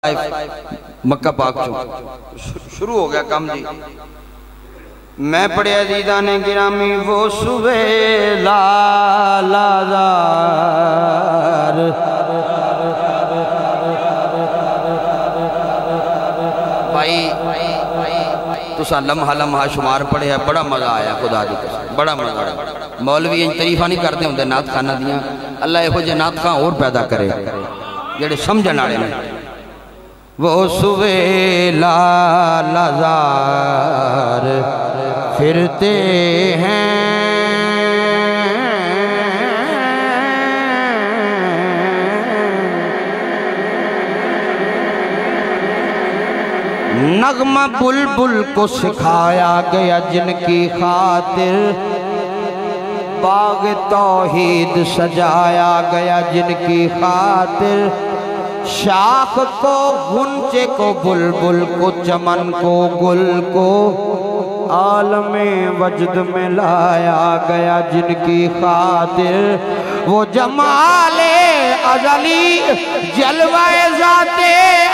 مکہ پاک شروع ہو گیا کام جی. میں پڑھے عزیزان گرامی وہ صبح لالازار بھائی تسا لمحہ لمحہ شمار پڑھے ہے. بڑا مزہ آیا خدا دی قسم, بڑا مزہ آیا. مولوی ان تعریفہ نہیں کرتے ہوندے نعت خانہ دیاں. اللہ ایہو جے نعت خان اور پیدا کرے جڑے سمجھن والے نے. وہ صبح لالازار پھرتے ہیں نغمہ بلبل کو سکھایا گیا جن کی خاطر, باغ توحید سجایا گیا جن کی خاطر, شاخ کو غنچے کو بلبل کو چمن کو گل کو عالم وجد میں لایا گیا جن کی خاطر. وہ جمال ازلی جلوہ ذات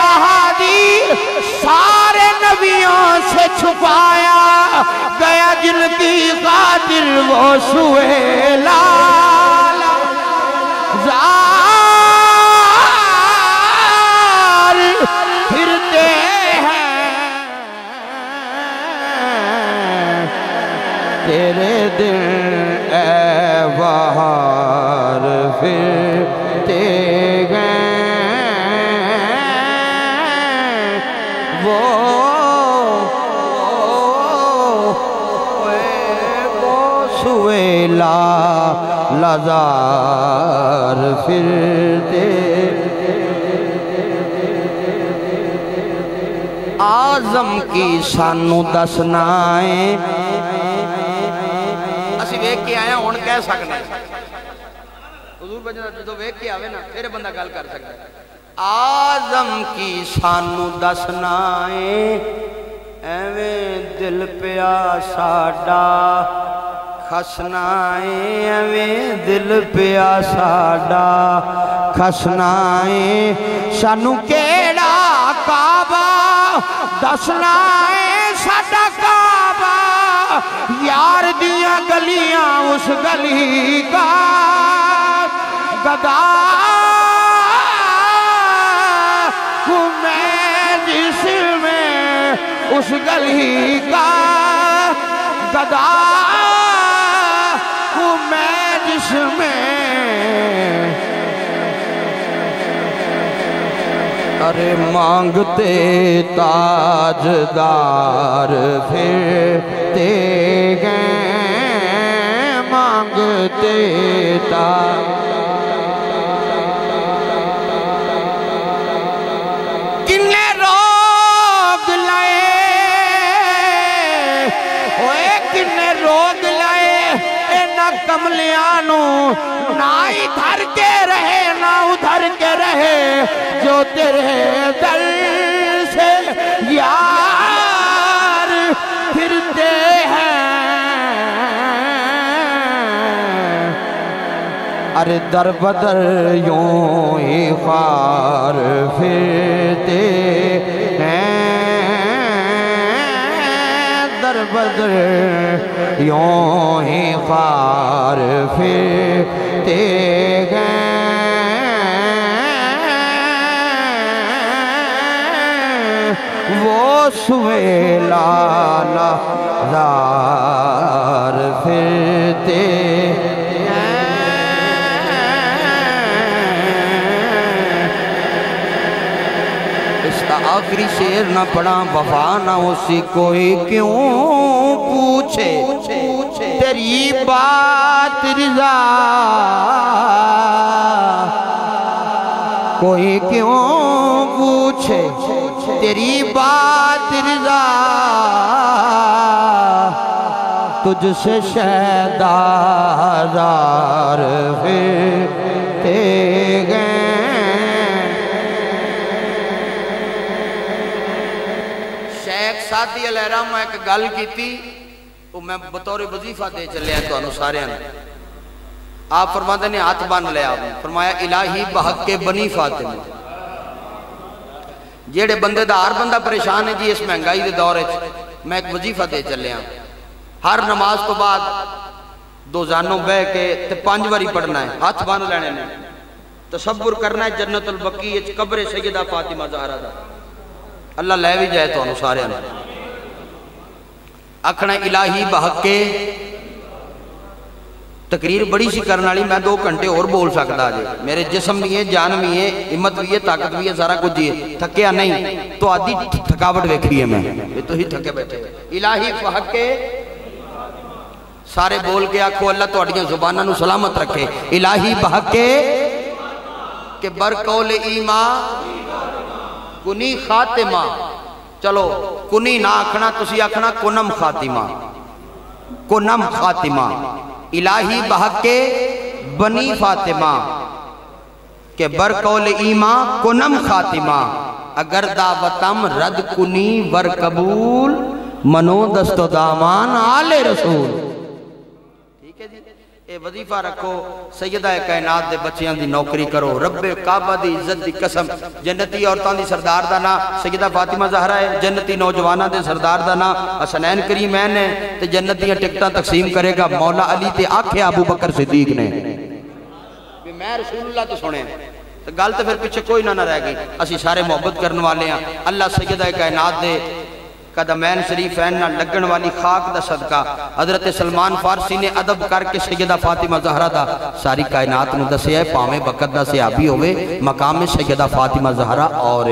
احادی سارے نبیوں سے چھپایا گیا جن کی خاطر. وہ سہیلا پھرتے ہیں تیرے دل اے بہار پھرتے گئے. وہ سویلا لازار پھرتے آزم کی سانو دسنائیں. اسی ویک کے آیا ہون کہہ سکنا ہے حضور بجنا جو ویک کے آوے نا پھر بندہ گل کر سکتا ہے. آزم کی سانو دسنائیں ایویں دل پیا ساڈا کھسنائیں, ایویں دل پیا ساڈا کھسنائیں. سانو کیڑا کعبہ دسنائیں ساڈا کعبہ یار دیاں گلیاں اس گلی کا گدا ہوں میں جس میں اس گلی کا گدا ہوں میں جس میں. ارے مانگتے تاجدار پھرتے گئے, مانگتے کنے روگ لائے ہوئے کنے روگ لائے اینا کملیانو نہ ادھر کے رہے نہ ادھر کے رہے جو تیرے در سے یار پھرتے ہیں. ارے در بدر یوں ہی خوار پھرتے ہیں, در بدر یوں ہی خوار پھرتے گئے. وہ سویلا لازار پھرتے ہیں. اس کا آخری شعر نہ پڑھا وفا نہ اسی کوئی کیوں پوچھے تیری بات رضا, کوئی کیوں پوچھے تیری بات رضا, تجھ سے شیدا ہزار پھرتے گئے. شیخ سادی علیہ الرحمہ ایک گل کی تھی وہ میں بطور وظیفہ دے چلے ہیں تو انہوں سارے ہیں. آپ فرماتے نے ہاتھ بان لے آپ فرمایا الہی بحق کے بنی فاطمہ جیڑے بندے دا ہر بندہ پریشان ہے جی اس مہنگائی دے دور میں ایک وظیفہ دے چلے ہاں، ہر نماز تو بعد دو زانوں بہ کے تے 5 باری پڑھنا ہے، ہاتھ بان لینے نے، تصور کرنا ہے جنت البقیع قبر سیدہ فاطمہ زہرا دا، اللہ لے بھی جائے تو انہوں سارے آنے اکھنا الہی بحق کے تقریر بڑی سی کرنا لی، میں 2 گھنٹے اور بول سکتا جے، میرے جسم بھی ہے، جان بھی ہے، ہمت بھی ہے، طاقت بھی ہے، سارا کچھ بھی ہے، تھکیا نہیں تو آدھی تھکاوٹ دیکھی ہے میں یہ تو ہی تھکے بیٹھے الہی بحق کے سارے بول کے آکھو اللہ تو اڑیاں زبانہ نو سلامت رکھے الہی بحق کے کہ برقول ایمان کنی خاتمہ، چلو کنی نہ آکھنا تسی آکھنا کنم خاتمہ، کنم خاتمہ الہی بحق کے بنی فاطمہ کہ برقول ایمان کنم خاتمہ اگر دعوتم رد کنی ور قبول منو دست و دامان آل رسول. ٹھیک ہے جی، اے وظیفہ رکھو، سیدہ کائنات دے بچیاں دی نوکری کرو، رب کعبہ دی عزت دی قسم، جنتی عورتان دی سردار دا نا سیدہ فاطمہ زہرا ہے، جنتی نوجوانہ دے سردار دا نا حسنین کریمین ہے، تے جنتیاں ٹکٹاں تقسیم کرے گا مولا علی تے آکھے ابو بکر صدیق نے میں رسول اللہ تو سنے گل تے پھر پیچھے کوئی نہ رہ گئی. اسی سارے محبت کرنے والے ہیں، اللہ سیدہ کائنات دے قدمین شریفین نہ لگن والی خاک دا صدقہ حضرت سلمان فارسی نے ادب کر کے سیدہ فاطمہ زہرا دا ساری کائنات نے دسیا ہے، پاویں وقت دا صحابی ہوئے مقام سیدہ فاطمہ زہرا اور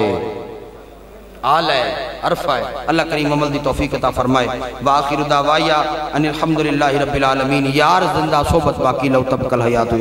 آل ہے عرفہ ہے. اللہ کریم عمل دی توفیق عطا فرمائے. وآخر دعوایا ان الحمدللہ رب العالمین. یار زندہ صحبت باقی لو تبقى الحیات.